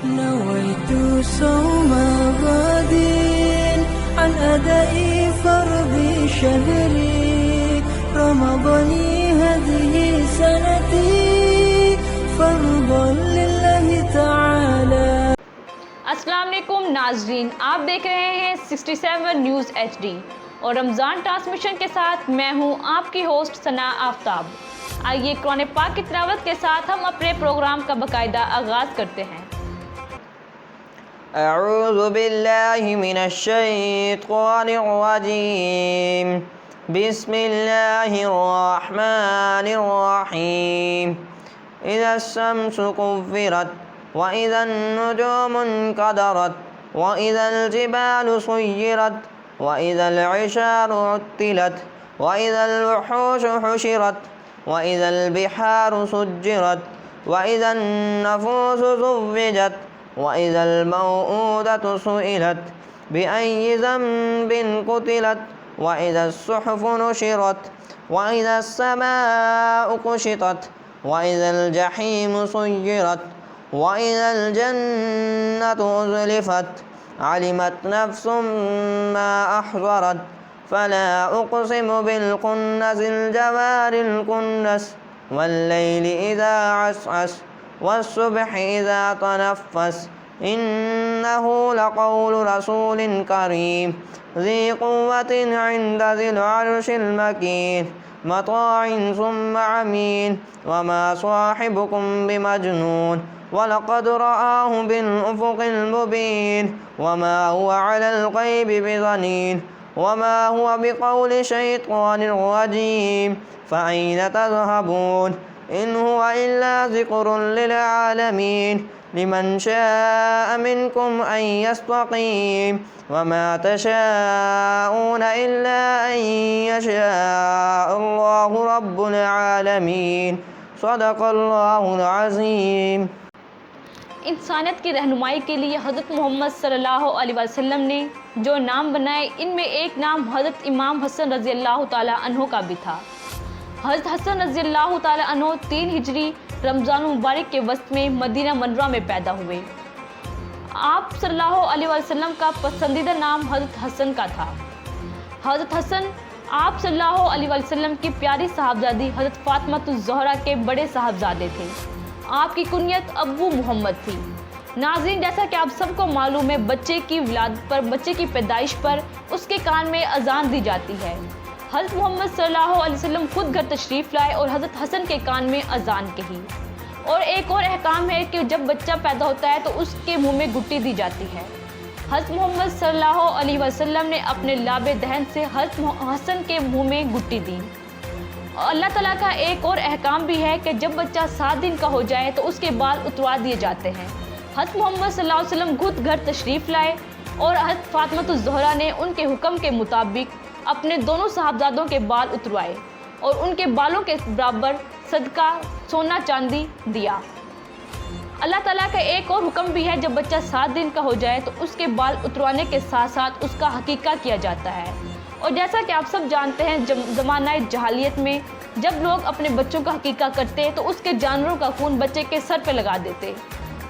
نويت صوم غد عن أداء فرض شهري رمضان هذه سنتي فرضا لله تعالى. السلام علیکم ناظرین، آپ دیکھ رہے ہیں 67 نیوز HD اور رمضان ٹرانسمیشن کے ساتھ میں ہوں آپ کی ہوسٹ ثنا آفتاب. آئیے قرآن پاک کی تلاوت کے ساتھ ہم اپنے پروگرام کا باقاعدہ آغاز کرتے ہیں. اعوذ باللہ من الشیطان الرجیم بسم اللہ الرحمن الرحیم اذا الشمس كورت وإذا النجوم انكدرت وإذا الجبال سيرت وإذا العشار عطلت وإذا الوحوش حشرت وإذا البحار سجرت وإذا النفوس زوجت وإذا الموءودة سئلت بأي ذنب قتلت وإذا الصحف نشرت وإذا السماء كشطت وإذا الجحيم سيرت وإذا الجنة أزلفت علمت نفس ما أحضرت فلا أقسم بالخنس الجوار الكنس والليل إذا عسعس والصبح إذا تنفس إنه لقول رسول كريم ذي قوة عند ذي العرش المكين مطاع ثم أمين وما صاحبكم بمجنون وَلَقَدْ رَآهُ بِالْأُفُقِ الْمُبِينِ وَمَا هُوَ عَلَى الْغَيْبِ بِضَنِينٍ وَمَا هُوَ بِقَوْلِ شَيْطَانٍ رَجِيمٍ فَأَيْنَ تَذْهَبُونَ إِنْ هُوَ إِلَّا ذِكْرٌ لِلْعَالَمِينَ لِمَنْ شَاءَ مِنْكُمْ أَنْ يَسْتَقِيمَ وَمَا تَشَاءُونَ إِلَّا أَنْ يَشَاءَ اللَّهُ رَبُّ الْعَالَمِينَ صدق اللہ العظیم. انسانیت کی رہنمائی کے لیے حضرت محمد صلی اللہ علیہ وسلم نے جو نام بنائے، ان میں ایک نام حضرت امام حسن رضی اللہ تعالی عنہ کا بھی تھا. حضرت حسن رضی اللہ تعالی عنہ 3 ہجری رمضان مبارک کے وسط میں مدینہ منورہ میں پیدا ہوئے. آپ صلی اللہ علیہ وسلم کا پسندیدہ نام حضرت حسن کا تھا. حضرت حسن آپ صلی اللہ علیہ وسلم کی پیاری صاحبزادی حضرت فاطمہ الزہرا کے بڑے صاحبزادے تھے. آپ کی کنیت ابو محمد تھی. ناظرین، جیسا کہ آپ سب کو معلوم ہے، بچے کی ولادت پر، بچے کی پیدائش پر اس کے کان میں اذان دی جاتی ہے. حضرت محمد صلی اللہ علیہ وسلم خود گھر تشریف لائے اور حضرت حسن کے کان میں اذان کہی. اور ایک اور احکام ہے کہ جب بچہ پیدا ہوتا ہے تو اس کے منہ میں گٹی دی جاتی ہے. حضرت محمد صلی اللہ علیہ وسلم نے اپنے لاب دہن سے حضرت حسن کے منہ میں گٹی دی. اللہ تعالیٰ کا ایک اور احکام بھی ہے کہ جب بچہ 7 دن کا ہو جائے تو اس کے بال اتروا دیے جاتے ہیں. حضرت محمد صلی اللہ علیہ وسلم خود گھر تشریف لائے اور حضرت فاطمہ الزہرا نے ان کے حکم کے مطابق اپنے دونوں صاحبزادوں کے بال اتروائے اور ان کے بالوں کے برابر صدقہ سونا چاندی دیا. اللہ تعالیٰ کا ایک اور حکم بھی ہے، جب بچہ 7 دن کا ہو جائے تو اس کے بال اتروانے کے ساتھ ساتھ اس کا حقیقہ کیا جاتا ہے. اور جیسا کہ آپ سب جانتے ہیں، زمانہ جاہلیت میں جب لوگ اپنے بچوں کا حقیقہ کرتے تو اس کے جانوروں کا خون بچے کے سر پہ لگا دیتے،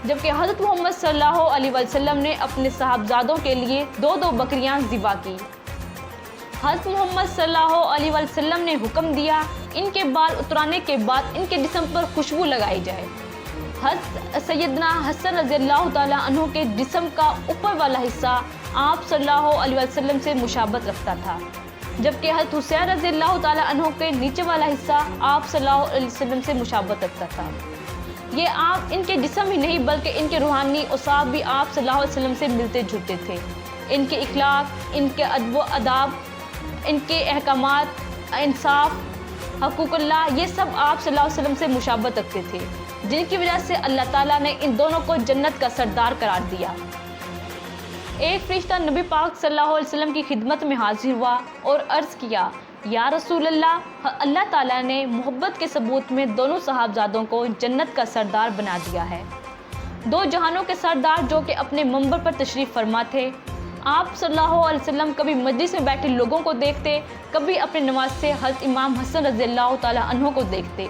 جبکہ حضرت محمد صلی اللہ علیہ وسلم نے اپنے صاحبزادوں کے لیے 2 بکریاں ذبح کی. حضرت محمد صلی اللہ علیہ وسلم نے حکم دیا ان کے بال اترانے کے بعد ان کے جسم پر خوشبو لگائی جائے. حضرت سیدنا حسن رضی اللہ تعالیٰ عنہ کے جسم کا اوپر والا حصہ آپ صلی اللہ علیہ وسلم سے مشابہت رکھتا تھا، جبکہ حضرت حسین رضی اللہ تعالیٰ عنہ کے نیچے والا حصہ آپ صلی اللہ علیہ وسلم سے مشابہت رکھتا تھا. یہ آپ ان کے جسم ہی نہیں بلکہ ان کے روحانی اوصاف بھی آپ صلی اللہ علیہ وسلم سے ملتے جلتے تھے. ان کے اخلاق، ان کے ادب و آداب، ان کے احکامات، انصاف، حقوق اللہ، یہ سب آپ صلی اللہ علیہ وسلم سے مشابہت رکھتے تھے، جن کی وجہ سے اللہ تعالیٰ نے ان دونوں کو جنت کا سردار قرار دیا. ایک فرشتہ نبی پاک صلی اللہ علیہ وسلم کی خدمت میں حاضر ہوا اور عرض کیا، یا رسول اللہ تعالیٰ نے محبت کے ثبوت میں دونوں صاحبزادوں کو جنت کا سردار بنا دیا ہے. 2 جہانوں کے سردار جو کہ اپنے منبر پر تشریف فرما تھے. آپ صلی اللہ علیہ وسلم کبھی مجلس میں بیٹھے لوگوں کو دیکھتے، کبھی اپنے نواز سے حضرت امام حسن رضی اللہ تعالیٰ عنہ کو دیکھتے.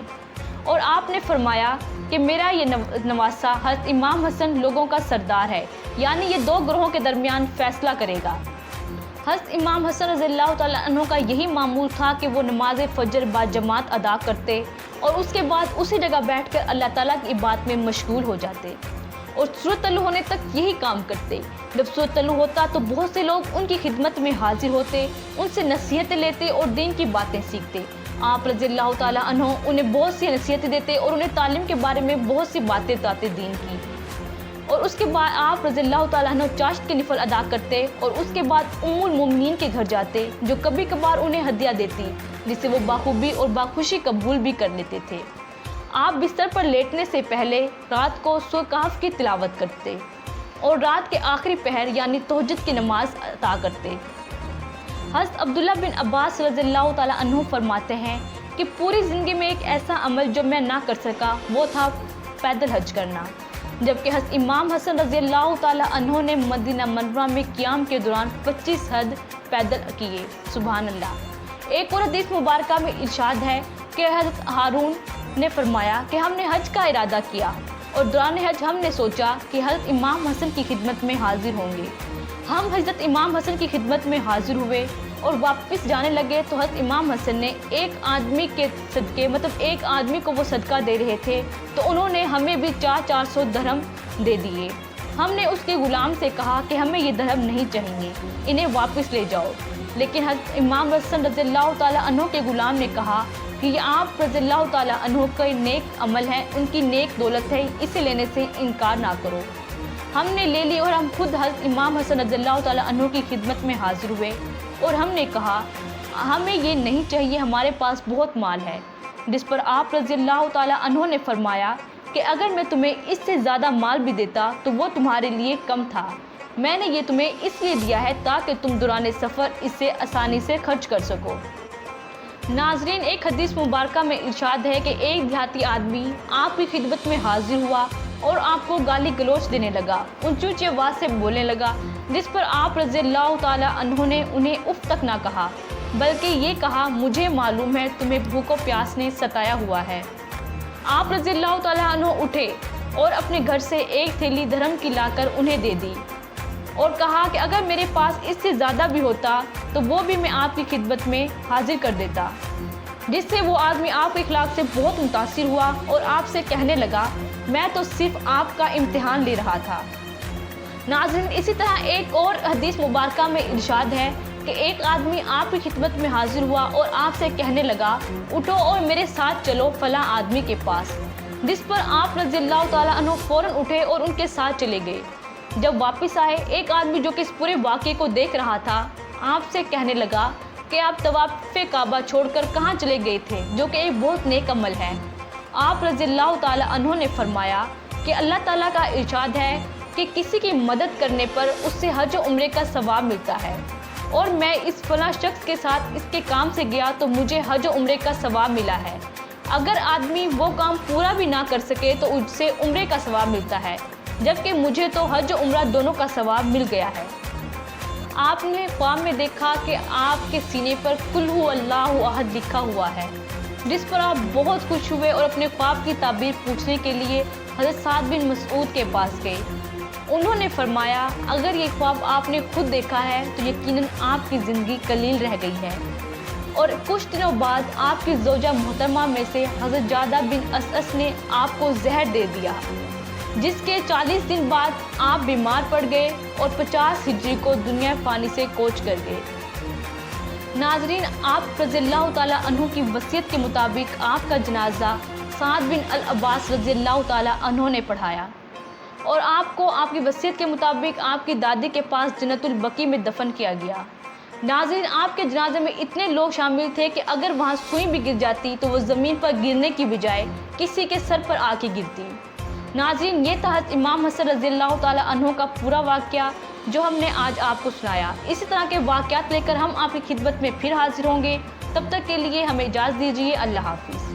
اور آپ نے فرمایا کہ میرا یہ نواسا حضرت امام حسن لوگوں کا سردار ہے، یعنی یہ دو گروہوں کے درمیان فیصلہ کرے گا۔ حضرت امام حسن رضی اللہ تعالیٰ عنہ کا یہی معمول تھا کہ وہ نماز فجر با جماعت ادا کرتے اور اس کے بعد اسی جگہ بیٹھ کر اللہ تعالیٰ کی عبادت میں مشغول ہو جاتے اور سورۃ طلوع ہونے تک یہی کام کرتے۔ جب سورۃ طلوع ہوتا تو بہت سے لوگ ان کی خدمت میں حاضر ہوتے، ان سے نصیحتیں لیتے اور دین کی باتیں سیکھتے۔ آپ رضی اللہ تعالیٰ عنہ انہیں بہت سی نصیحتیں دیتے اور انہیں تعلیم کے بارے میں بہت سی باتیں بتاتے دین کی۔ اور اس کے بعد آپ رضی اللہ تعالیٰ عنہ چاشت کے نفل ادا کرتے اور اس کے بعد ام المومنین کے گھر جاتے، جو کبھی کبھار انہیں ہدیہ دیتی، جسے وہ باخوبی اور باخوشی قبول بھی کر لیتے تھے۔ آپ بستر پر لیٹنے سے پہلے رات کو سورۃ کہف کی تلاوت کرتے اور رات کے آخری پہر یعنی تہجد کی نماز ادا کرتے۔ حضرت عبداللہ بن عباس رضی اللہ تعالیٰ عنہ فرماتے ہیں کہ پوری زندگی میں ایک ایسا عمل جو میں نہ کر سکا وہ تھا پیدل حج کرنا، جبکہ حضرت امام حسن رضی اللہ تعالیٰ عنہ نے مدینہ منورہ میں قیام کے دوران 25 حج پیدل کیے۔ سبحان اللہ۔ ایک اور حدیث مبارکہ میں ارشاد ہے کہ حضرت ہارون نے فرمایا کہ ہم نے حج کا ارادہ کیا اور دوران حج ہم نے سوچا کہ حضرت امام حسن کی خدمت میں حاضر ہوں گے۔ ہم حضرت امام حسن کی خدمت میں حاضر ہوئے اور واپس جانے لگے تو حضرت امام حسن نے ایک آدمی کے صدقے ایک آدمی کو وہ صدقہ دے رہے تھے تو انہوں نے ہمیں بھی 400 درہم دے دیے۔ ہم نے اس کے غلام سے کہا کہ ہمیں یہ درہم نہیں چاہیے، انہیں واپس لے جاؤ، لیکن حضرت امام حسن رضی اللہ تعالیٰ عنہ کے غلام نے کہا کہ یہ آپ رضی اللہ تعالیٰ عنہ کا نیک عمل ہے، ان کی نیک دولت ہے، اسے لینے سے انکار نہ کرو۔ ہم نے لے لی اور ہم خود حضرت امام حسن رضی اللہ تعالیٰ عنہ کی خدمت میں حاضر ہوئے اور ہم نے کہا ہمیں یہ نہیں چاہیے، ہمارے پاس بہت مال ہے، جس پر آپ رضی اللہ تعالیٰ عنہ نے فرمایا کہ اگر میں تمہیں اس سے زیادہ مال بھی دیتا تو وہ تمہارے لیے کم تھا، میں نے یہ تمہیں اس لیے دیا ہے تاکہ تم دوران سفر اسے آسانی سے خرچ کر سکو۔ ناظرین، ایک حدیث مبارکہ میں ارشاد ہے کہ ایک دیہاتی آدمی آپ کی خدمت میں حاضر ہوا اور آپ کو گالی گلوچ دینے لگا، اونچی اونچی آواز سے بولنے لگا، جس پر آپ رضی اللہ تعالیٰ عنہ نے انہیں اف تک نہ کہا، بلکہ یہ کہا مجھے معلوم ہے تمہیں بھوک و پیاس نے ستایا ہوا ہے۔ آپ رضی اللہ تعالیٰ عنہ اٹھے اور اپنے گھر سے ایک تھیلی درہم کی لا کر انہیں دے دی اور کہا کہ اگر میرے پاس اس سے زیادہ بھی ہوتا تو وہ بھی میں آپ کی خدمت میں حاضر کر دیتا، جس سے وہ آدمی آپ کے اخلاق سے بہت متاثر ہوا اور آپ سے کہنے لگا میں تو صرف آپ کا امتحان لے رہا تھا۔ ناظرین، اسی طرح ایک اور حدیث مبارکہ میں ارشاد ہے کہ ایک آدمی آپ کی خدمت میں حاضر ہوا اور آپ سے کہنے لگا اٹھو اور میرے ساتھ چلو فلاں آدمی کے پاس، جس پر آپ رضی اللہ تعالیٰ عنہ فوراً اٹھے اور ان کے ساتھ چلے گئے۔ جب واپس آئے، ایک آدمی جو کہ اس پورے واقعے کو دیکھ رہا تھا آپ سے کہنے لگا کہ آپ طواف کعبہ چھوڑ کر کہاں چلے گئے تھے، جو کہ ایک بہت نیک عمل ہے۔ آپ رضی اللہ تعالیٰ عنہ نے فرمایا کہ اللہ تعالیٰ کا ارشاد ہے کہ کسی کی مدد کرنے پر اس سے حج و عمرے کا ثواب ملتا ہے، اور میں اس فلاں شخص کے ساتھ اس کے کام سے گیا تو مجھے حج و عمرے کا ثواب ملا ہے۔ اگر آدمی وہ کام پورا بھی نہ کر سکے تو اس سے عمرے کا ثواب ملتا ہے، جبکہ مجھے تو حج و عمرہ دونوں کا ثواب مل گیا ہے۔ آپ نے خواب میں دیکھا کہ آپ کے سینے پر قل هو اللہ احد لکھا ہوا ہے، جس پر آپ بہت خوش ہوئے اور اپنے خواب کی تعبیر پوچھنے کے لیے حضرت سعد بن مسعود کے پاس گئے۔ انہوں نے فرمایا اگر یہ خواب آپ نے خود دیکھا ہے تو یقیناً آپ کی زندگی قلیل رہ گئی ہے۔ اور کچھ دنوں بعد آپ کی زوجہ محترمہ میں سے حضرت جادہ بن اسعد نے آپ کو زہر دے دیا، جس کے 40 دن بعد آپ بیمار پڑ گئے اور 50 ہجری کو دنیا فانی سے کوچ کر گئے۔ ناظرین، آپ رضی اللہ تعالیٰ عنہ کی وصیت کے مطابق آپ کا جنازہ سعد بن العباس رضی اللہ تعالیٰ عنہ نے پڑھایا اور آپ کو آپ کی وصیت کے مطابق آپ کی دادی کے پاس جنت البقیع میں دفن کیا گیا۔ ناظرین، آپ کے جنازے میں اتنے لوگ شامل تھے کہ اگر وہاں سوئی بھی گر جاتی تو وہ زمین پر گرنے کی بجائے کسی کے سر پر آ کے گرتی۔ ناظرین، یہ تھا حضرت امام حسن رضی اللہ تعالیٰ عنہ کا پورا واقعہ جو ہم نے آج آپ کو سنایا۔ اسی طرح کے واقعات لے کر ہم آپ کی خدمت میں پھر حاضر ہوں گے، تب تک کے لیے ہمیں اجازت دیجیے۔ اللہ حافظ۔